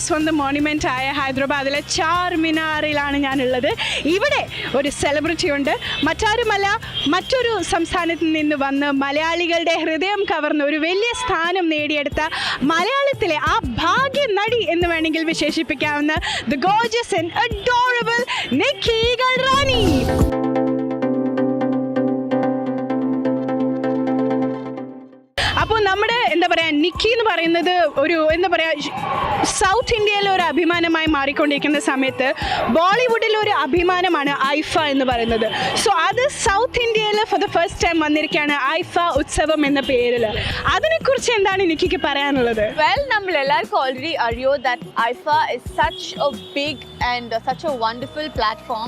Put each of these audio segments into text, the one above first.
സ്വന്തം മോണുമെൻ്റ് ആയ ഹൈദരാബാദിലെ ചാർമിനാറിലാണ് ഞാനുള്ളത്. ഇവിടെ ഒരു സെലിബ്രിറ്റി ഉണ്ട്. മറ്റാരുമല്ല, മറ്റൊരു സംസ്ഥാനത്ത് നിന്ന് വന്ന് മലയാളികളുടെ ഹൃദയം കവർന്ന ഒരു വലിയ സ്ഥാനം നേടിയെടുത്ത മലയാളത്തിലെ ആ ഭാഗ്യ നടി എന്ന് വേണമെങ്കിൽ വിശേഷിപ്പിക്കാവുന്ന the gorgeous and adorable Nikki Galrani. അപ്പോൾ നമ്മുടെ എന്താ പറയുക, നിക്കി എന്ന് പറയുന്നത് ഒരു എന്താ പറയുക, സൗത്ത് ഇന്ത്യയിലെ ഒരു അഭിമാനമായി മാറിക്കൊണ്ടിരിക്കുന്ന സമയത്ത് ബോളിവുഡിലെ ഒരു അഭിമാനമാണ് ഐഫ എന്ന് പറയുന്നത്. സോ അത് സൗത്ത് ഇന്ത്യയിൽ ഫോർ ദ ഫസ്റ്റ് ടൈം വന്നിരിക്കുകയാണ് ഐഫ ഉത്സവം എന്ന പേരിൽ. അതിനെക്കുറിച്ച് എന്താണ് നിക്കിക്ക് പറയാനുള്ളത്? വെൽ, നമ്മൾ എല്ലാവർക്കും ഓൾറെഡി അറിയോ that IIFA is such a big and such a wonderful platform.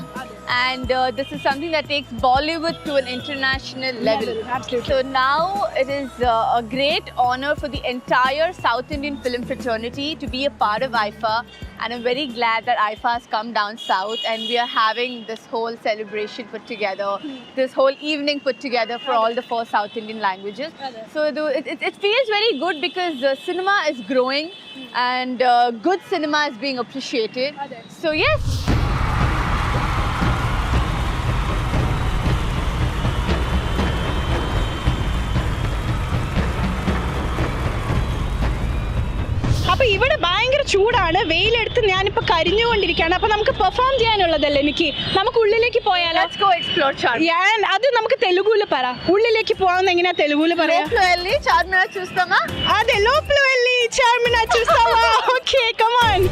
And this is something that takes Bollywood to an international level. Absolutely. So now it is a great honor for the entire South Indian film fraternity to be a part of IFA, and I'm very glad that IFA has come down south and we are having this whole celebration put together, this whole evening put together for all the 4 South Indian languages. So it feels very good because cinema is growing and good cinema is being appreciated. So yes. അപ്പോൾ ഇവിടെ ഭയങ്കര ചൂടാണ്, വെയിലെടുത്ത് ഞാനിപ്പോൾ കരിഞ്ഞുകൊണ്ടിരിക്കുകയാണ്. അപ്പോൾ നമുക്ക് perform ചെയ്യാനുള്ളതല്ലേ എനിക്ക്, നമുക്ക് ഉള്ളിലേക്ക് പോയാലോ? Let's go explore Charminar. അത് നമുക്ക് തെലുഗുല് പറ. ഉള്ളിലേക്ക് പോകാൻ എങ്ങനെയാ തെലുഗുല് പറയാ? లోపలికి చార్మినార్ చూస్తామా? అదే లోపల వెళ్ళి చార్మినార్ చూస్తావా? Okay, come on.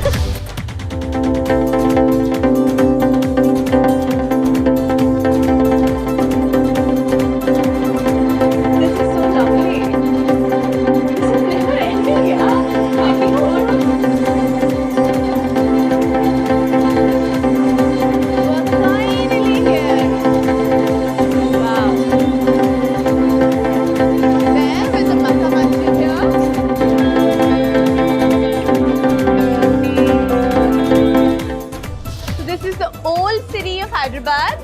Hyderabad,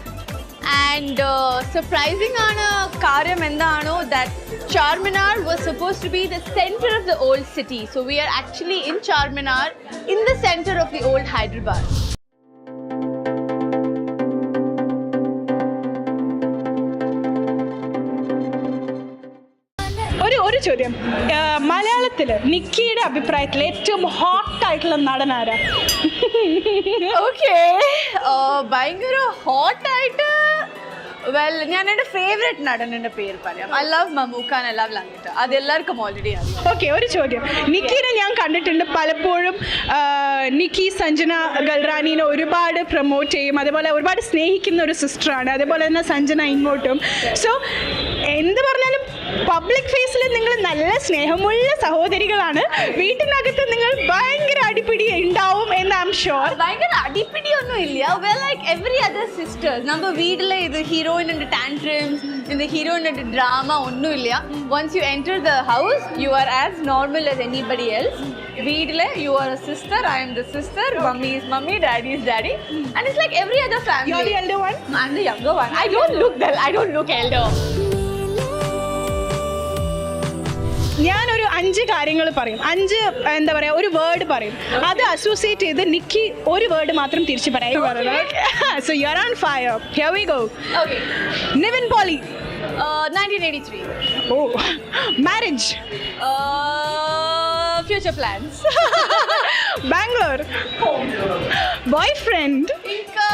and surprising karyam endano that Charminar was supposed to be the center of the old city. So we are actually in Charminar, in the center of the old Hyderabad. ഒരു ചോദ്യം, മലയാളത്തിൽ നിക്കിയുടെ അഭിപ്രായത്തിൽ ഏറ്റവും ഹോട്ടായിട്ടുള്ള നടൻ ആരാ? Okay, ഭയങ്കര ഹോട്ടായിട്ട് well, ഞാൻ എൻ്റെ ഫേവറേറ്റ് നടൻ്റെ പേര് പറയാം. I love Mammookka, I love ലാലേട്ട. അത് എല്ലാവർക്കും ഓൾറെഡി അറിയാം. ഓക്കെ, ഒരു ചോദ്യം, നിക്കിനെ ഞാൻ കണ്ടിട്ടുണ്ട് പലപ്പോഴും. നിക്കി സഞ്ജന ഗൽറാനീനെ ഒരുപാട് പ്രൊമോട്ട് ചെയ്യും, അതേപോലെ ഒരുപാട് സ്നേഹിക്കുന്ന ഒരു സിസ്റ്ററാണ്. അതേപോലെ തന്നെ സഞ്ജന ഇങ്ങോട്ടും. സോ എന്ത് പറഞ്ഞാലും പബ്ലിക് ഫേസിൽ നിങ്ങൾ നല്ല സ്നേഹമുള്ള സഹോദരികളാണ്. വീട്ടിനകത്ത് നിങ്ങൾ ഭയങ്കര അടിപിടി ഉണ്ടാവും എന്ന് ഐ ആം ഷുവർ. ഭയങ്കര അടിപിടി ഒന്നും ഇല്ല. Well, like every other sisters. നമ്മൾ വീട്ടിലെ ഇത് ഹീറോയിൻ്റെ ടാൻട്രംസ്, ഇത് ഹീറോയിൻ്റെ ഡ്രാമ ഒന്നുമില്ല. Once you enter the house, you are as normal as anybody else. വീട്ടിലെ you are a sister, I am the sister, mummy is mummy, daddy is daddy, and it's like every other family. You are the elder one? I'm the younger one. I don't look elder. ഞാനൊരു 5 കാര്യങ്ങൾ പറയും, 5 എന്താ പറയുക, ഒരു word പറയും. അത് associate ചെയ്ത് നിക്കി ഒരു വേർഡ് മാത്രം തിരിച്ച് പറയാം. So you are on fire. Here we go. Okay. Nivin Pauly. 1983. Oh, marriage. Future plans. Bangalore. Boyfriend. ఇంకా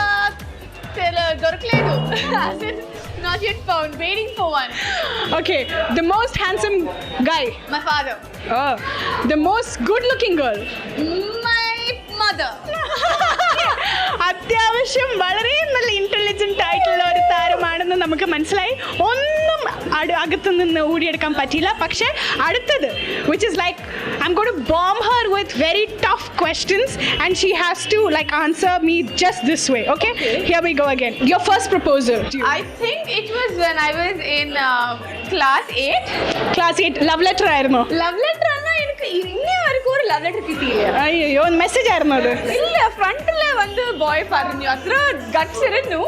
దొరకలేదు. Not yet found. Waiting for one. Okay, the most handsome guy. My father. Oh, the most good-looking girl. My mother. അത്യാവശ്യം വളരെ നല്ല intelligent ആയിട്ടുള്ള ഒരു താരമാണെന്ന് നമുക്ക് മനസ്സിലായി. ഒന്നും അകത്തു നിന്ന് ഊടിയെടുക്കാൻ പറ്റില്ല. പക്ഷേ അടുത്തത്, which is like I'm going to bomb her with very tough questions and she has to like answer me just this way. Okay? Here we go again. Your first proposal. I think it was when I was in class 8. Class 8 love letter ആയിരുന്നു. Love letter അല്ല, എനിക്ക് ഇന്നേ വരെക്കും ഒരു love letter കിട്ടിയില്ല. അയ്യോ message ആയിരുന്നു അത്? ഇല്ല, ഫ്രണ്ടില് വന്ന് ബോയ് പറഞ്ഞു, അത്ര ഗട്ട്സ് ഇരുന്നു.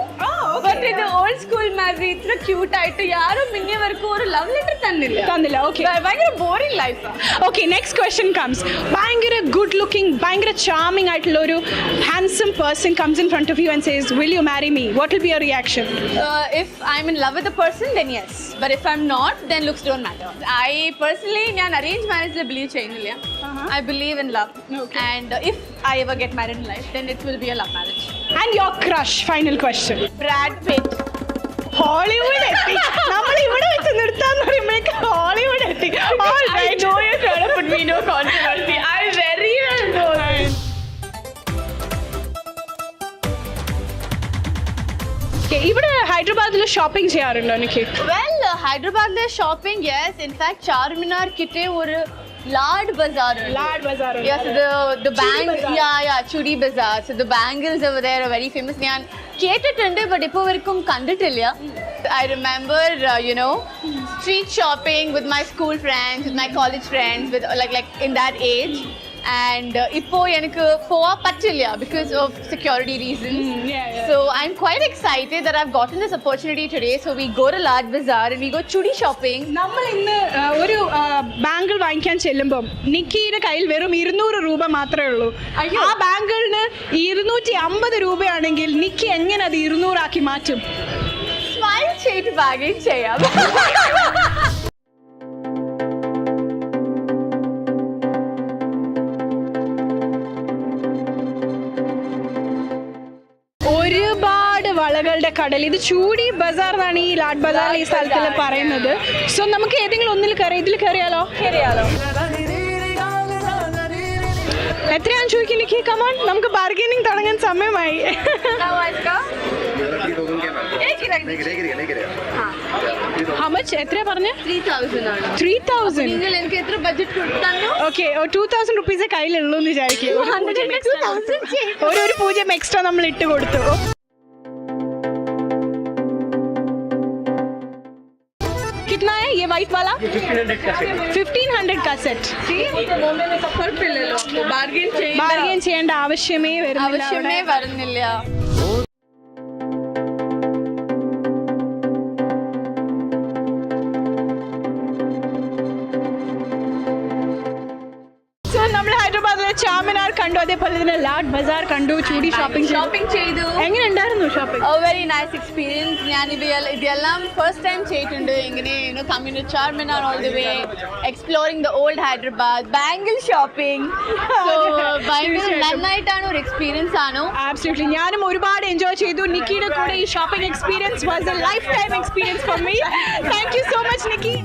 ബട്ട് ഇത് ഓൾഡ് സ്കൂൾ മാതിരി ഇത്ര ക്യൂട്ട് ആയിട്ട് യാരും ഇങ്ങേവർക്കും ഒരു ലവ് ലെറ്റർ തന്നില്ല. ഓക്കെ, ഭയങ്കര ബോറിംഗ് ലൈഫാ. Okay, next question comes. ഭയങ്കര ഗുഡ് ലുക്കിംഗ്, ഭയങ്കര ചാമിങ് ആയിട്ടുള്ള ഒരു handsome person comes in front of you and says will you marry me, what will be your reaction? If I'm in love with the person, then yes. But if I'm not, then looks don't matter. I personally, ഞാൻ arranged marriage believe ചെയ്യുന്നില്ല. I believe in love. Okay. And if I ever get married in life, then it will be a love marriage. And your crush, final question. Brad Pitt. Hollywood എത്തി. നമ്മൾ ഇവിടെ വെച്ച് നിർത്താന്ന് പറയുമ്പോഴേക്ക് Hollywood എത്തി. All right. I know you're trying to put me in no controversy. I very well know. Okay, ഇവിടെ ഹൈദരാബാദിൽ shopping ചെയ്യാറുണ്ടോ എനിക്ക്? Well, Hyderabad shopping, yes. In fact, Charminar kitte ഒരു Lad Bazaar. Lad Bazaar. Yes, the Chudi Bazaar. So the bangles over there are very famous. ഞാൻ കേട്ടിട്ടുണ്ട്, but ഇപ്പോൾ വരെക്കും കണ്ടിട്ടില്ല. I remember, street shopping with my school friends, with my college friends, with like in that age. And ഇപ്പോൾ എനിക്ക് പോവാൻ പറ്റില്ല because of security reasons. So I'm quite excited that I've gotten this opportunity today. So we go to Lad Bazaar and we go chudi shopping. നമ്മൾ ഇന്ന് ഒരു bangle വാങ്ങിക്കാൻ ചെല്ലുമ്പം നിക്കിയുടെ കയ്യിൽ വെറും 200 രൂപ മാത്രമേ ഉള്ളൂ. ആ ബാങ്കിളിന് 250 രൂപയാണെങ്കിൽ നിക്കി എങ്ങനെ അത് 200 ആക്കി മാറ്റും? സ്മൈൽ ചെയ്ത് ബാഗിങ് ചെയ്യാം. ഒരുപാട് വളകളുടെ കടൽ. ഇത് ചൂടി ബസാർ എന്നാണ് ഈ ലാഡ് ബസാർ ഈ സ്ഥലത്തിൽ പറയുന്നത്. സോ നമുക്ക് ഏതെങ്കിലും ഒന്നിൽ കയറി, ഇതിൽ കയറിയാലോ? എത്രയാണെന്ന് ചോദിക്കും കമോൺ, നമുക്ക് ബാർഗൈനിങ് തുടങ്ങാൻ സമയമായി. How much? എത്രയാ പറഞ്ഞ? 3,000. എനിക്ക് എത്ര ബഡ്ജറ്റ് കൊടുത്തു? ഓക്കെ, 2,000 റുപ്പീസ് കയ്യിലുള്ളൂ എന്ന് വിചാരിക്കും. ഒരു പൂജ്യം എക്സ്ട്രാ നമ്മൾ ഇട്ട് കൊടുത്തു. कितना है ये वाइट वाला? 1500 का सेट. ബാർഗൈൻ ചെയ്യേണ്ട ആവശ്യമേ വരുന്നില്ല. നമ്മൾ ഹൈദരാബാദിലെ ചാമിനാർ കണ്ടു, അതേപോലെ തന്നെ ലാഡ് ബസാർ കണ്ടു, ചൂടി ഷോപ്പിംഗ് ചെയ്തു. എങ്ങനെ ഉണ്ടായിരുന്നു ഷോപ്പിംഗ്? Very nice experience. ഞാൻ ഇതെല്ലാം ഫസ്റ്റ് ടൈം ചെയ്തിട്ടുണ്ട്. ഇങ്ങനെ coming to Charminar all the way, exploring the old Hyderabad, bangle shopping. ഭയങ്കര നന്നായിട്ടാണ് ഒരു എക്സ്പീരിയൻസ് ആണ്. ആബ്സല്യൂട്ട്ലി, ഞാനും ഒരുപാട് എൻജോയ് ചെയ്തു. നിക്കിയുടെ കൂടെ ഈ shopping experience was A life time experience for me. Thank you so much Nikki.